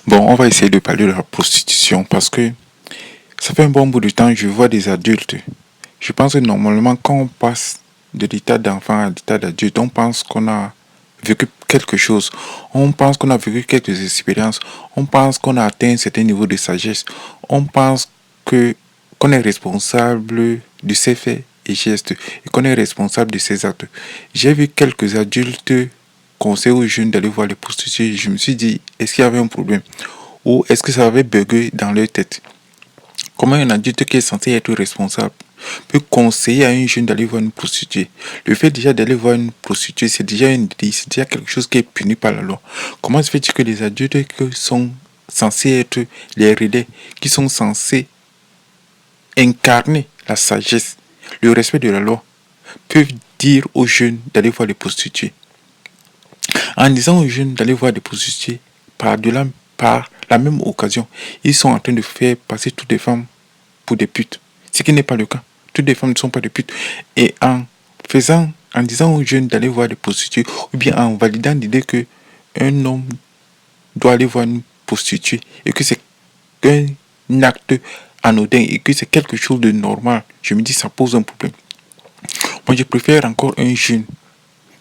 Bon, on va essayer de parler de la prostitution parce que ça fait un bon bout de temps que je vois des adultes. Je pense que normalement, quand on passe de l'état d'enfant à l'état d'adulte, on pense qu'on a vécu quelque chose. On pense qu'on a vécu quelques expériences. On pense qu'on a atteint un certain niveau de sagesse. On pense que qu'on est responsable de ses faits et gestes et qu'on est responsable de ses actes. J'ai vu quelques adultes conseiller aux jeunes d'aller voir les prostituées. Je me suis dit, est-ce qu'il y avait un problème? Ou est-ce que ça avait bugué dans leur tête? Comment un adulte qui est censé être responsable peut conseiller à un jeune d'aller voir une prostituée? Le fait déjà d'aller voir une prostituée, c'est déjà un délit, c'est déjà quelque chose qui est puni par la loi. Comment se fait-il que les adultes qui sont censés être les relais, qui sont censés incarner la sagesse, le respect de la loi, peuvent dire aux jeunes d'aller voir les prostituées? En disant aux jeunes d'aller voir des prostituées, par la même occasion, ils sont en train de faire passer toutes les femmes pour des putes. Ce qui n'est pas le cas. Toutes les femmes ne sont pas des putes. Et en disant aux jeunes d'aller voir des prostituées, ou bien en validant l'idée que un homme doit aller voir une prostituée, et que c'est un acte anodin, et que c'est quelque chose de normal, je me dis ça pose un problème. Moi, je préfère encore un jeune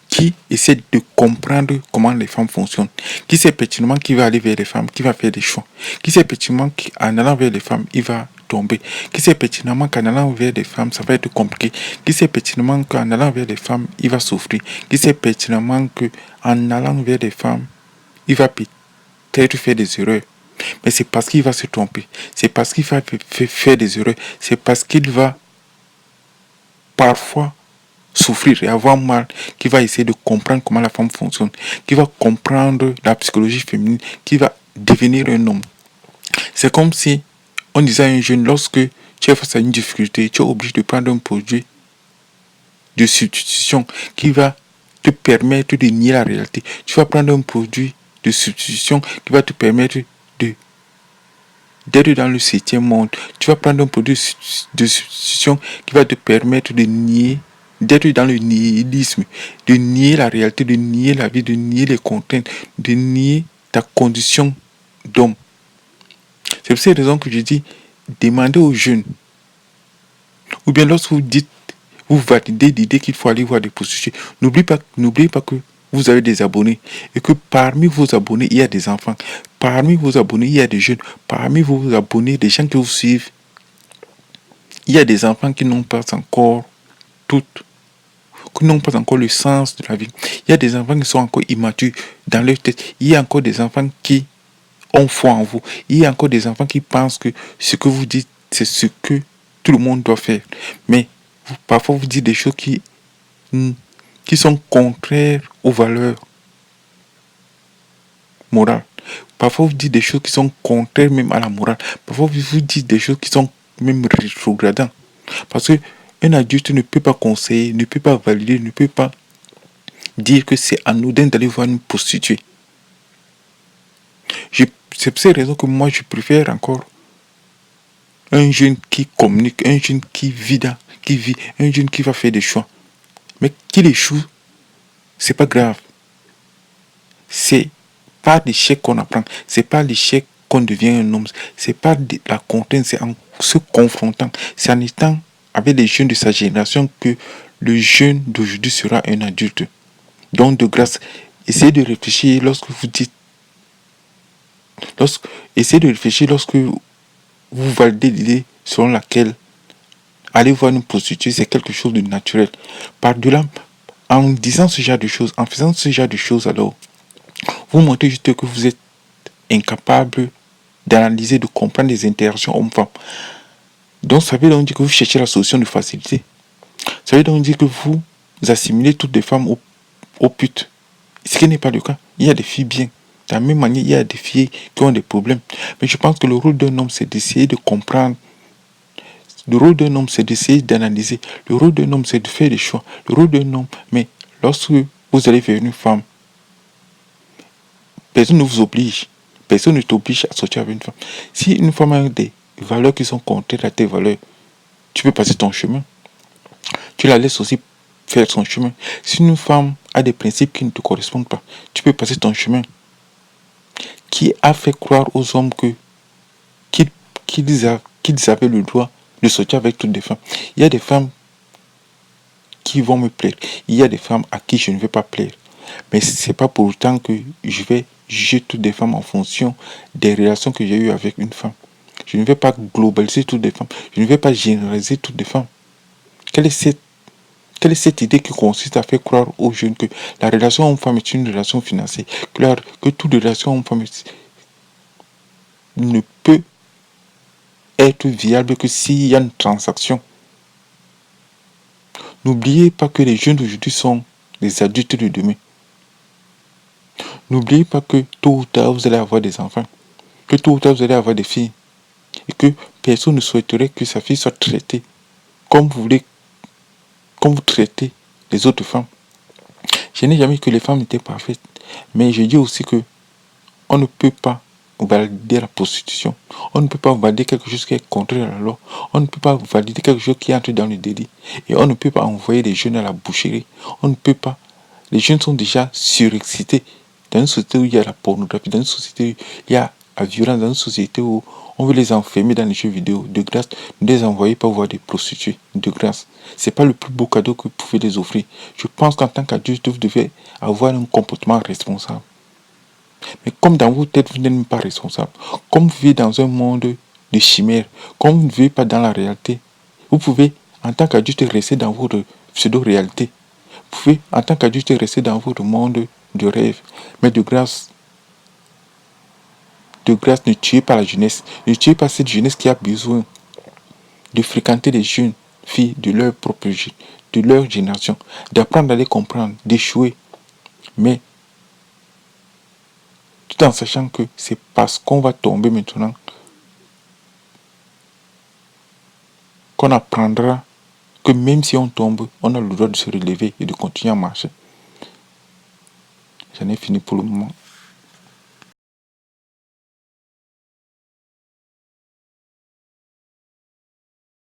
qui essaie de comprendre comment les femmes fonctionnent, qui sait pertinemment qu'il va aller vers les femmes, qui va faire des choix, qui sait pertinemment qu'en allant vers les femmes, il va tomber, qui sait pertinemment qu'en allant vers les femmes, ça va être compliqué, qui sait pertinemment qu'en allant vers les femmes, il va souffrir, qui sait pertinemment qu'en allant vers les femmes, il va peut-être faire des erreurs. Mais c'est parce qu'il va se tromper, c'est parce qu'il va faire des erreurs, c'est parce qu'il va parfois souffrir et avoir mal, qui va essayer de comprendre comment la femme fonctionne, qui va comprendre la psychologie féminine, qui va devenir un homme. C'est comme si on disait à un jeune, lorsque tu es face à une difficulté, tu es obligé de prendre un produit de substitution qui va te permettre de nier la réalité. Tu vas prendre un produit de substitution qui va te permettre de d'être dans le septième monde. Tu vas prendre un produit de substitution qui va te permettre de nier, d'être dans le nihilisme, de nier la réalité, de nier la vie, de nier les contraintes, de nier ta condition d'homme. C'est pour cette raison que je dis, demandez aux jeunes, ou bien lorsque vous validez l'idée qu'il faut aller voir des prostituées, n'oubliez pas que vous avez des abonnés et que parmi vos abonnés, il y a des enfants. Parmi vos abonnés, il y a des jeunes. Parmi vos abonnés, des gens qui vous suivent, il y a des enfants qui n'ont pas encore qui n'ont pas encore le sens de la vie. Il y a des enfants qui sont encore immatures dans leur tête. Il y a encore des enfants qui ont foi en vous. Il y a encore des enfants qui pensent que ce que vous dites, c'est ce que tout le monde doit faire. Mais parfois, vous dites des choses qui sont contraires aux valeurs morales. Parfois, vous dites des choses qui sont contraires même à la morale. Parfois, vous dites des choses qui sont même rétrogradantes. Parce que un adulte ne peut pas conseiller, ne peut pas valider, ne peut pas dire que c'est anodin d'aller voir une prostituée. C'est pour cette raison que moi, je préfère encore un jeune qui communique, un jeune qui vit, un jeune qui va faire des choix. Mais qu'il échoue, c'est pas grave. C'est pas l'échec qu'on apprend, c'est pas l'échec qu'on devient un homme, c'est pas la contrainte, c'est en se confrontant, c'est en étant avec les jeunes de sa génération que le jeune d'aujourd'hui sera un adulte. Donc de grâce, essayez de réfléchir lorsque vous dites, essayez de réfléchir lorsque vous validez l'idée selon laquelle aller voir une prostituée, c'est quelque chose de naturel. Par-delà, en disant ce genre de choses, en faisant ce genre de choses, alors, vous montrez juste que vous êtes incapable d'analyser, de comprendre les interactions hommes-femmes. Donc, ça veut donc dire que vous cherchez la solution de facilité. Ça veut donc dire que vous assimilez toutes les femmes aux putes. Ce qui n'est pas le cas. Il y a des filles bien. De la même manière, il y a des filles qui ont des problèmes. Mais je pense que le rôle d'un homme, c'est d'essayer de comprendre. Le rôle d'un homme, c'est d'essayer d'analyser. Le rôle d'un homme, c'est de faire des choix. Le rôle d'un homme, mais lorsque vous allez vers une femme, personne ne vous oblige. Personne ne t'oblige à sortir avec une femme. Si une femme a des valeurs qui sont contraires à tes valeurs, tu peux passer ton chemin. Tu la laisses aussi faire son chemin. Si une femme a des principes qui ne te correspondent pas, tu peux passer ton chemin. qui a fait croire aux hommes qu'ils avaient le droit de sortir avec toutes les femmes. Il y a des femmes qui vont me plaire. Il y a des femmes à qui je ne vais pas plaire. Mais c'est pas pour autant que je vais juger toutes les femmes en fonction des relations que j'ai eues avec une femme. Je ne vais pas globaliser toutes les femmes. Je ne vais pas généraliser toutes les femmes. Quelle est cette idée qui consiste à faire croire aux jeunes que la relation homme-femme est une relation financière, que toute relation homme-femme ne peut être viable que s'il y a une transaction. N'oubliez pas que les jeunes d'aujourd'hui sont les adultes de demain. N'oubliez pas que tôt ou tard, vous allez avoir des enfants. Que tôt ou tard, vous allez avoir des filles. Et que personne ne souhaiterait que sa fille soit traitée comme vous traitez les autres femmes. Je n'ai jamais dit que les femmes étaient parfaites. Mais je dis aussi que on ne peut pas valider la prostitution. On ne peut pas valider quelque chose qui est contraire à la loi. On ne peut pas valider quelque chose qui entre dans le délit. Et on ne peut pas envoyer les jeunes à la boucherie. On ne peut pas. Les jeunes sont déjà surexcités. Dans une société où il y a la pornographie, dans une société où il y a la violence, dans une société où on veut les enfermer dans les jeux vidéo, de grâce, ne les envoyez pas voir des prostituées, de grâce. C'est pas le plus beau cadeau que vous pouvez les offrir. Je pense qu'en tant qu'adulte, vous devez avoir un comportement responsable. Mais comme dans votre tête, vous n'êtes même pas responsable, comme vous vivez dans un monde de chimères, comme vous ne vivez pas dans la réalité, vous pouvez, en tant qu'adulte, rester dans votre pseudo-réalité. Vous pouvez, en tant qu'adulte, rester dans votre monde de rêve. Mais de grâce, ne tuez pas la jeunesse. Ne tuez pas cette jeunesse qui a besoin de fréquenter les jeunes filles de leur propre de leur génération, d'apprendre à les comprendre, d'échouer. Mais tout en sachant que c'est parce qu'on va tomber maintenant qu'on apprendra que même si on tombe, on a le droit de se relever et de continuer à marcher. J'en ai fini pour le moment.